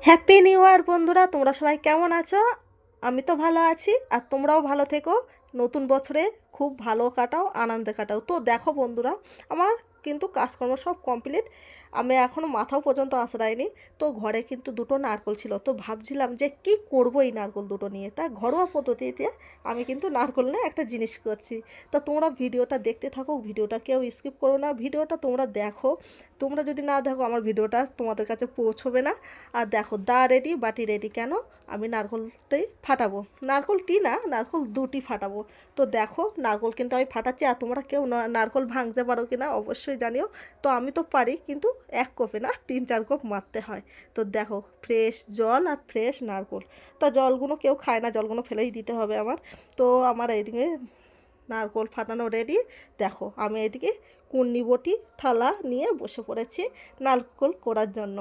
Happy new year বন্ধুরা, তোমরা সবাই কেমন আছো? আমি তো ভালো আছি, আর তোমরাও ভালো থেকো। নতুন বছরে খুব ভালো কাটাও, আনন্দে কাটাও। তো দেখো বন্ধুরা, আমার কিন্তু কাজকর্ম সব কমপ্লিট। আমি এখনও মাথাও পর্যন্ত আঁচড়াইনি। তো ঘরে কিন্তু দুটো নারকোল ছিল, তো ভাবছিলাম যে কি করব এই নারকোল দুটো নিয়ে। তাই ঘরোয়া পদ্ধতিতে আমি কিন্তু নারকোল নিয়ে একটা জিনিস করছি। তা তোমরা ভিডিওটা দেখতে থাকো, ভিডিওটা কেউ স্কিপ করো না, ভিডিওটা তোমরা দেখো। তোমরা যদি না দেখো আমার ভিডিওটা তোমাদের কাছে পৌঁছবে না। আর দেখো, দা রেডি, বাটি রেডি। কেন? আমি নারকোলটাই ফাটাবো, নারকোলটি না, নারকোল দুটি ফাটাবো। তো দেখো, নারকোল কিন্তু আমি ফাটাচ্ছি। আর তোমরা কেউ নারকোল ভাঙতে পারো কি না অবশ্যই জানিও। তো আমি তো পারি, কিন্তু এক কোপে না, 3-4 কোপ মারতে হয়। তো দেখো, ফ্রেশ জল আর ফ্রেশ নারকোল। তা জলগুলো কেউ খায় না, জলগুলো ফেলেই দিতে হবে আমার। তো আমার এইদিকে নারকোল ফাটানো রেডি। দেখো, আমি এদিকে কুন্নি বটি থালা নিয়ে বসে পড়েছি নারকোল করার জন্য।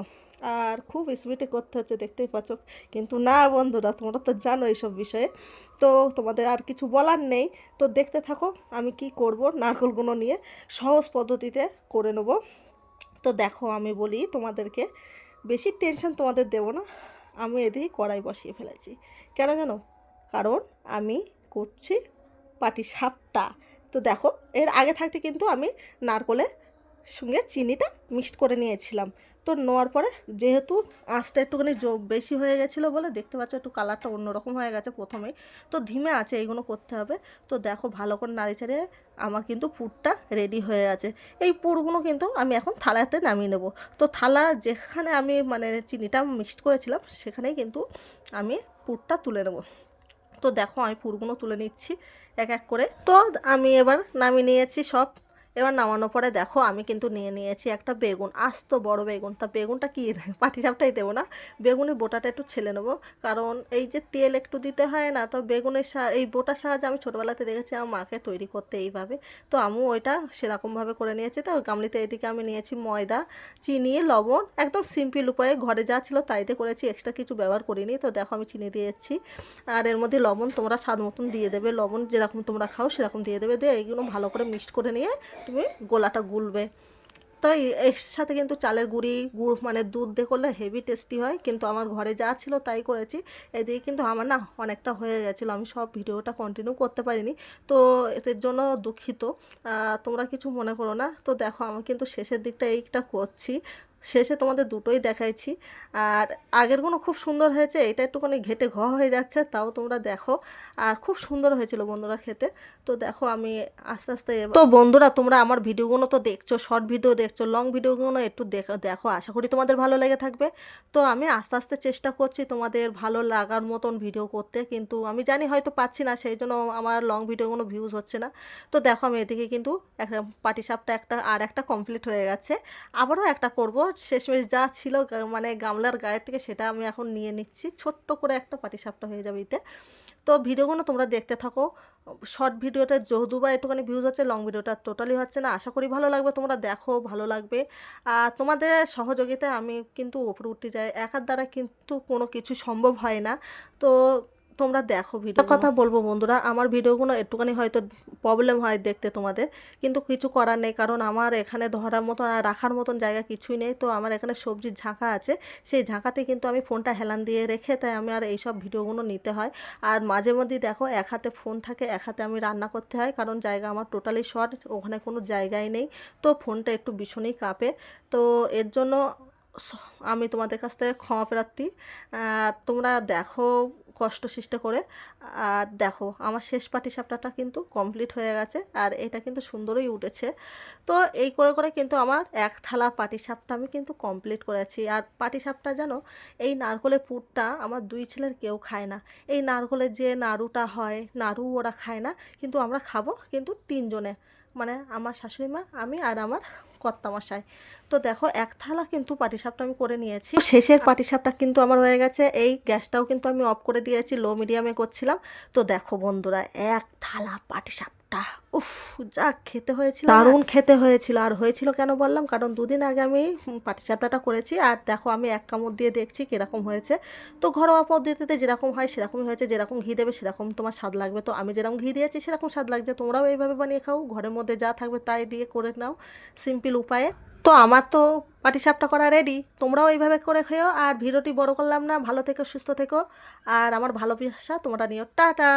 আর খুব স্পিডে করতে হচ্ছে, দেখতেই পাচ্ছ। কিন্তু না বন্ধুরা, তোমরা তো জানো এইসব বিষয়ে। তো তোমাদের আর কিছু বলার নেই। তো দেখতে থাকো আমি কি করব নারকোলগুলো নিয়ে, সহজ পদ্ধতিতে করে নেব। তো দেখো, আমি বলি তোমাদেরকে, বেশি টেনশন তোমাদের দেবো না। আমি এদিকে কড়াই বসিয়ে ফেলেছি। কেন জানো? কারণ আমি করছি পাটিসাপটা। তো দেখো, এর আগে থাকতে কিন্তু আমি নারকোলের সঙ্গে চিনিটা মিক্সড করে নিয়েছিলাম। তো নেওয়ার পরে যেহেতু আঁচটা একটুখানি বেশি হয়ে গেছিলো বলে দেখতে পাচ্ছ একটু কালারটা অন্যরকম হয়ে গেছে প্রথমেই। তো ধিমে আছে এইগুলো করতে হবে। তো দেখো, ভালো করে নাড়ি চাড়িয়ে আমার কিন্তু পুরটা রেডি হয়ে আছে। এই পুরগুলো কিন্তু আমি এখন থালাতে নামিয়ে নেব। তো থালা যেখানে আমি মানে চিনিটা মিক্সড করেছিলাম সেখানেই কিন্তু আমি পুরটা তুলে নেব। তো দেখো, আমি পুরগুলো তুলে নিচ্ছি এক এক করে। তো আমি এবার নামিয়ে নিয়েছি সব। এবার নামানোর পরে দেখো, আমি কিন্তু নিয়ে নিয়েছি একটা বেগুন, আস্ত বড় বেগুন। তা বেগুনটা কি পাটিসাপটাই দেবো না, বেগুনের বোটাটা একটু ছেলে নেবো। কারণ এই যে তেল একটু দিতে হয় না, তো বেগুনের এই বোটার সাহায্যে আমি ছোটোবেলাতে দেখেছি আমার মাকে তৈরি করতে এইভাবে। তো আমিও ওইটা সেরকমভাবে করে নিয়েছি। তো গামলিতে এদিকে আমি নিয়েছি ময়দা, চিনি, লবণ, একদম সিম্পল উপায়ে ঘরে যা ছিল তাইতে করেছি, এক্সট্রা কিছু ব্যবহার করিনি। তো দেখো, আমি চিনি দিয়েছি। আর এর মধ্যে লবণ তোমরা স্বাদ মতন দিয়ে দেবে, লবণ যেরকম তোমরা খাও সেরকম দিয়ে দেবে। দিয়ে এইগুলো ভালো করে মিক্সড করে নিয়ে তুমি গোলাটা গুলবে। তাই এর সাথে কিন্তু চালের গুড় মানে দুধ দিয়ে করলে হেভি টেস্টি হয়, কিন্তু আমার ঘরে যা ছিল তাই করেছি। এদিকে কিন্তু আমার না অনেকটা হয়ে গেছিলো, আমি সব ভিডিওটা কন্টিনিউ করতে পারিনি। তো এর জন্য দুঃখিত, তোমরা কিছু মনে করো না। তো দেখো, আমি কিন্তু শেষের দিকটা এইটা করছি, শেষে তোমাদের দুটোই দেখাইছি। আর আগেরগুলো খুব সুন্দর হয়েছে, এটা একটুখানি ঘেটে হয়ে যাচ্ছে, তাও তোমরা দেখো। আর খুব সুন্দর হয়েছিল বন্ধুরা খেতে। তো দেখো, আমি আস্তে আস্তে তো বন্ধুরা, তোমরা আমার ভিডিওগুলো তো দেখছো, শর্ট ভিডিও দেখছো, লং ভিডিওগুলো একটু দেখো দেখো, আশা করি তোমাদের ভালো লেগে থাকবে। তো আমি আস্তে আস্তে চেষ্টা করছি তোমাদের ভালো লাগার মতন ভিডিও করতে, কিন্তু আমি জানি হয়তো পাচ্ছি না, সেই জন্য আমার লং ভিডিওগুলো ভিউজ হচ্ছে না। তো দেখো, আমি এদিকে কিন্তু একটা পাটিসাপটা আর একটা কমপ্লিট হয়ে গেছে। আবারও একটা করব, শেষমেশ যা ছিল মানে গামলার গায়ের থেকে সেটা আমি এখন নিয়ে নিচ্ছি, ছোট্ট করে একটা পাটিসাপটা হয়ে যাবে এতে। তো ভিডিওগুলো তোমরা দেখতে থাকো। শর্ট ভিডিওটা যদু বা একটুখানি ভিউজ হচ্ছে, লং ভিডিওটা টোটালি হচ্ছে না। আশা করি ভালো লাগবে, তোমরা দেখো, ভালো লাগবে। আর তোমাদের সহযোগিতায় আমি কিন্তু উপরে উঠে যাই, একার দ্বারা কিন্তু কোনো কিছু সম্ভব হয় না। তো তোমরা দেখো ভিডিও। কথা বলবো বন্ধুরা, আমার ভিডিওগুলো একটুখানি হয়তো প্রবলেম হয় দেখতে তোমাদের, কিন্তু কিছু করার নেই, কারণ আমার এখানে ধরার মতন আর রাখার মতন জায়গা কিছুই নেই। তো আমার এখানে সবজির ঝাঁকা আছে, সেই ঝাঁকাতে কিন্তু আমি ফোনটা হেলান দিয়ে রেখে, তাই আমি আর এইসব ভিডিওগুলো নিতে হয়। আর মাঝে মধ্যে দেখো, এক হাতে ফোন থাকে, এক হাতে আমি রান্না করতে হয়, কারণ জায়গা আমার টোটালি শর্ট, ওখানে কোনো জায়গাই নেই। তো ফোনটা একটু ভীষণই কাঁপে। তো এর জন্য আমি তোমাদের কাছ থেকে ক্ষমা প্রার্থী। তোমরা দেখো কষ্ট সৃষ্টি করে। আর দেখো, আমার শেষ পাটিসাপটাটা কিন্তু কমপ্লিট হয়ে গেছে, আর এটা কিন্তু সুন্দরই উঠেছে। তো এই করে করে কিন্তু আমার এক থালা পাটিসাপটা আমি কিন্তু কমপ্লিট করেছি। আর পাটিসাপটা জানো, এই নারকলের পুরটা আমার দুই ছেলের কেউ খায় না। এই নারকলের যে নাড়ুটা হয়, নাড়ু ওরা খায় না, কিন্তু আমরা খাবো কিন্তু তিনজনে, মানে আমার শাশুড়ি মা, আমি আর আমার কর্তামশাই। তো দেখো, এক থালা কিন্তু পাটিসাপটা আমি করে নিয়েছি। শেষের পাটিসাপটা কিন্তু আমার হয়ে গেছে। এই গ্যাসটাও কিন্তু আমি অফ করে দিয়েছি, লো মিডিয়ামে করছিলাম। তো দেখো বন্ধুরা, এক থালা পাটিসাপটা পাটিসাপটা, উফ, যা খেতে হয়েছিল, দারুণ খেতে হয়েছিল। আর হয়েছিল কেন বললাম, কারণ দুদিন আগে আমি পাটিসাপটাটা করেছি। আর দেখো আমি এক কামড় দিয়ে দেখছি কীরকম হয়েছে। তো ঘরোয়া পদ্ধতিতে যেরকম হয় সেরকমই হয়েছে, যেরকম ঘি দেবে সেরকম তোমার স্বাদ লাগবে। তো আমি যেরকম ঘি দিয়েছি সেরকম স্বাদ লাগছে। তোমরাও এইভাবে বানিয়ে খাও, ঘরের মধ্যে যা থাকবে তাই দিয়ে করে নাও সিম্পল উপায়ে। তো আমার তো পাটিসাপটা করা রেডি, তোমরাও এইভাবে করে খেও। আর ভিডিওটি বড় করলাম না, ভালো থেকো, সুস্থ থেকো, আর আমার ভালোবাসা তোমরা নিও। টাটা।